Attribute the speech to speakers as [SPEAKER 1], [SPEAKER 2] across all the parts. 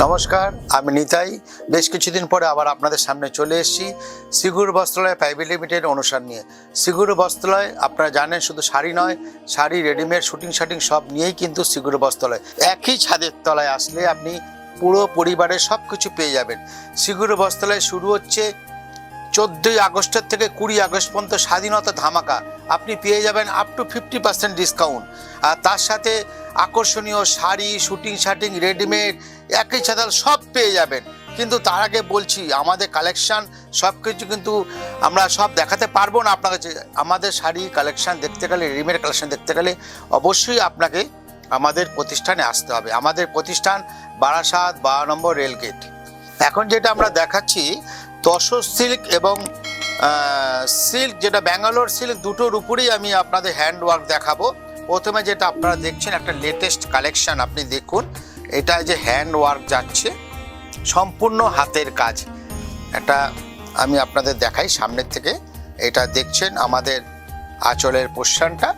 [SPEAKER 1] নমস্কার, আমি নিতাই। বেশ কিছুদিন পরে আবার আপনাদের সামনে চলে এসেছি শ্রীগুরু বস্ত্রালয় প্রাইভেট লিমিটেড অনুষ্ঠান নিয়ে। শ্রীগুরু বস্ত্রালয় আপনারা জানেন শুধু শাড়ি নয়, শাড়ি, রেডিমেড, শুটিং সব নিয়েই কিন্তু শ্রীগুরু বস্ত্রালয়। একই ছাদের তলায় আসলে আপনি পুরো পরিবারের সব কিছু পেয়ে যাবেন। শ্রীগুরু বস্ত্রালয় শুরু হচ্ছে 14ই আগস্টের থেকে 20 আগস্ট পর্যন্ত স্বাধীনতা ধামাকা। আপনি পেয়ে যাবেন আপ টু 50% ডিসকাউন্ট। আর তার সাথে আকর্ষণীয় শাড়ি, শুটিং, রেডিমেড, একই ছাতাল সব পেয়ে যাবেন। কিন্তু তার আগে বলছি, আমাদের কালেকশান সব কিছু কিন্তু আমরা সব দেখাতে পারবো না আপনার কাছে। আমাদের শাড়ি কালেকশান দেখতে গেলে, রেডিমেড কালেকশান দেখতে গেলে অবশ্যই আপনাকে আমাদের প্রতিষ্ঠানে আসতে হবে। আমাদের প্রতিষ্ঠান বারাসাত 12 নম্বর রেলগেট। এখন যেটা আমরা দেখাচ্ছি তসর সিল্ক এবং সিল্ক, যেটা ব্যাঙ্গালোর সিল্ক, দুটোর উপরেই আমি আপনাদের হ্যান্ড ওয়ার্ক দেখাবো। প্রথমে যেটা আপনারা দেখছেন একটা লেটেস্ট কালেকশান, আপনি দেখুন। এটা যে হ্যান্ড ওয়ার্ক যাচ্ছে, সম্পূর্ণ হাতের কাজ। এটা আমি আপনাদের দেখাই সামনের থেকে। এটা দেখছেন আমাদের আঁচলের পোর্শনটা,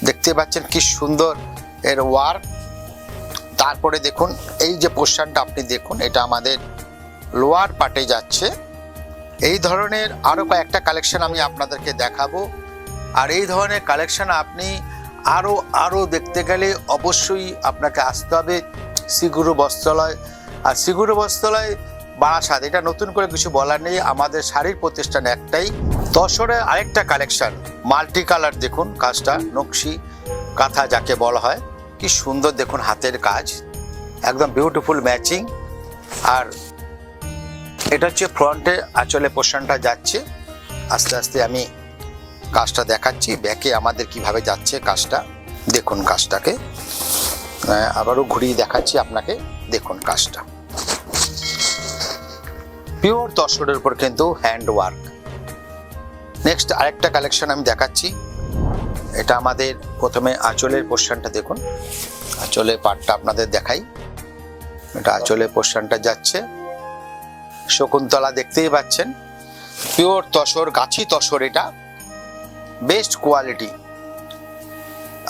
[SPEAKER 1] দেখতে পাচ্ছেন কি সুন্দর এর ওয়ার্ক। তারপরে দেখুন এই যে পোর্শনটা আপনি দেখুন, এটা আমাদের লোয়ার পার্টে যাচ্ছে। এই ধরনের আরও কয়েকটা কালেকশন আমি আপনাদেরকে দেখাবো। আর এই ধরনের কালেকশন আপনি আরও দেখতে গেলে অবশ্যই আপনাকে আসতে হবে শ্রীগুরু বস্ত্রালয়। আর শ্রীগুরু বস্ত্রালয় বারাসাত, এটা নতুন করে কিছু বলার নেই। আমাদের শাড়ির প্রতিষ্ঠান একটাই। তসরের আরেকটা কালেকশন মাল্টি কালার, দেখুন কাজটা, নকশি কাঁথা যাকে বলা হয়, কি সুন্দর দেখুন হাতের কাজ, একদম বিউটিফুল ম্যাচিং। আর এটা হচ্ছে ফ্রন্টে আঁচলে পোর্শনটা যাচ্ছে। আস্তে আস্তে আমি কাজটা দেখাচ্ছি, ব্যাকে আমাদের কিভাবে যাচ্ছে কাজটা, দেখুন কাজটাকে আবারও ঘুরিয়ে দেখাচ্ছি আপনাকে, দেখুন কাজটা পিওর তসরের উপর কিন্তু হ্যান্ড ওয়ার্ক। নেক্সট আরেকটা কালেকশন আমি দেখাচ্ছি। এটা আমাদের প্রথমে আঁচলের পোর্শনটা দেখুন, আঁচলের পাটটা আপনাদের দেখাই। এটা আঁচলের পোর্শনটা যাচ্ছে, শকুন্তলা দেখতেই পাচ্ছেন, পিওর তসর, গাছি তসর, এটা বেস্ট কোয়ালিটি।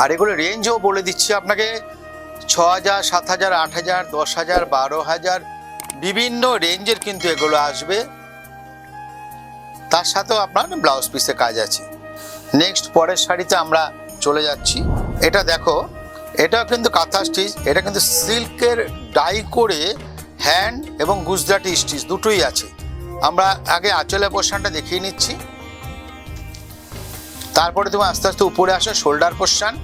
[SPEAKER 1] আর এগুলো রেঞ্জও বলে দিচ্ছি আপনাকে, 6000, 7000, 8000, 10000, 12000 বিভিন্ন রেঞ্জের কিন্তু এগুলো আসবে। তার সাথেও আপনার ব্লাউজ পিসে কাজ আছে। নেক্সট পরের শাড়িতে আমরা চলে যাচ্ছি। এটা দেখো, এটাও কিন্তু কাঁথা স্টিচ, এটা কিন্তু সিল্কের ডাই করে হ্যান্ড এবং গুজরাটি স্টিচ দুটোই আছে। আমরা আগে আঁচলের পোর্শনটা দেখিয়ে নিচ্ছি, তারপরে তুমি আস্তে আস্তে উপরে আসো শোল্ডার পোর্শন।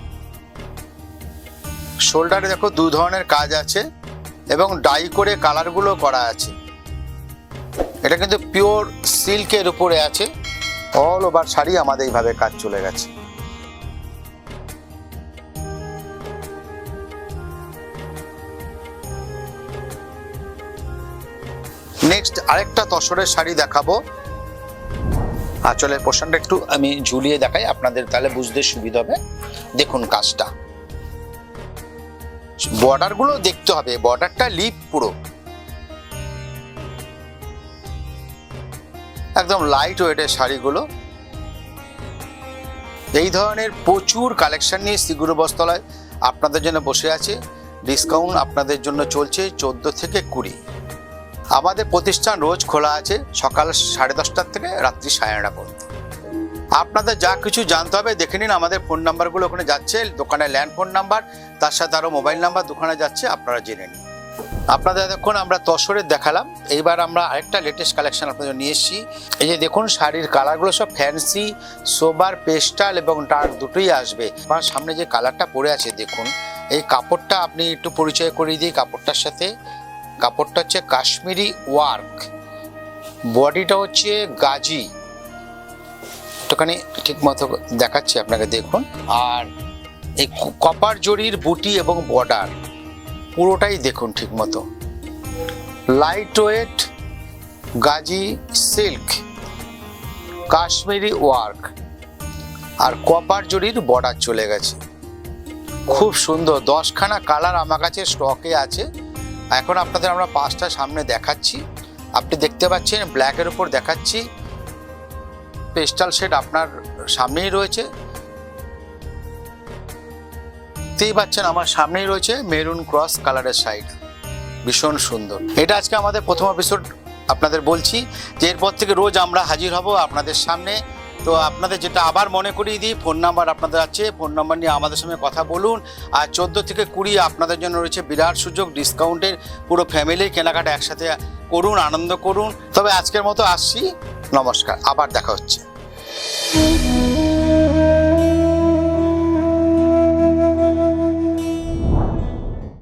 [SPEAKER 1] শোল্ডারে দেখো দু ধরনের কাজ আছে এবং ডাই করে কালারগুলো করা আছে। এটা কিন্তু পিওর সিল্কের উপরে আছে। অল ওভার শাড়ি আমাদের এইভাবে কাজ চলে গেছে। নেক্সট আরেকটা তসরের শাড়ি দেখাবো। আঁচলের পোর্শনটা একটু আমি ঝুলিয়ে দেখাই আপনাদের, তাহলে বুঝতে সুবিধা হবে। দেখুন কাজটা, বর্ডারগুলো দেখতে হবে, বর্ডারটা লিপ পুরো একদম লাইট ওয়েটের শাড়িগুলো। এই ধরনের প্রচুর কালেকশন নিয়ে শ্রীগুরু বস্ত্রালয় আপনাদের জন্য বসে আছে। ডিসকাউন্ট আপনাদের জন্য চলছে 14 থেকে 20। আমাদের প্রতিষ্ঠান রোজ খোলা আছে, সকাল 10:30 থেকে রাত্রি 9:30 পর্যন্ত। আপনাদের যা কিছু জানতে হবে দেখে নিন, আমাদের ফোন নাম্বারগুলো ওখানে যাচ্ছে, দোকানে ল্যান্ড ফোন নাম্বার, তার সাথে আরও মোবাইল নাম্বার দোকানে যাচ্ছে, আপনারা জেনে নিন। আপনাদের এতক্ষণ আমরা তসরের দেখালাম, এইবার আমরা আরেকটা লেটেস্ট কালেকশন আপনাদের নিয়ে এসেছি। এই যে দেখুন শাড়ির কালারগুলো সব ফ্যান্সি, সোবার, পেস্টাল এবং ডার্ক দুটোই আসবে। আমার সামনে যে কালারটা পরে আছে দেখুন, এই কাপড়টা আপনি একটু পরিচয় করিয়ে দিই কাপড়টার সাথে। কাপড়টা হচ্ছে কাশ্মীরি ওয়ার্ক, বডিটা হচ্ছে গাজি, একটুখানি ঠিক মতো দেখাচ্ছি আপনাকে দেখুন। আর এই কপার জরির বুটি এবং বর্ডার পুরোটাই দেখুন ঠিক মতো, light weight gaji silk, Kashmiri work আর কপার জরির বর্ডার চলে গেছে। খুব সুন্দর, 10খানা কালার আমার কাছে স্টকে আছে। এখন আপনাদের আমরা 5টা সামনে দেখাচ্ছি। আপনি দেখতে পাচ্ছেন ব্ল্যাকের উপর দেখাচ্ছি, পেস্টাল শেড আপনার সামনেই রয়েছে। দেখতেই পাচ্ছেন আমার সামনেই রয়েছে মেরুন ক্রস কালারের শাড়িটা, ভীষণ সুন্দর। এটা আজকে আমাদের প্রথম এপিসোড, আপনাদের বলছি যে এরপর থেকে রোজ আমরা হাজির হব আপনাদের সামনে। তো আপনাদের যেটা আবার মনে করিয়ে দিই, ফোন নাম্বার আপনাদের আছে, ফোন নাম্বার নিয়ে আমাদের সঙ্গে কথা বলুন। আর 14 থেকে 20 আপনাদের জন্য রয়েছে বিরাট সুযোগ ডিসকাউন্টের, পুরো ফ্যামিলি কেনাকাটা একসাথে করুন, আনন্দ করুন। তবে আজকের মতো আসছি, নমস্কার, আবার দেখা হচ্ছে।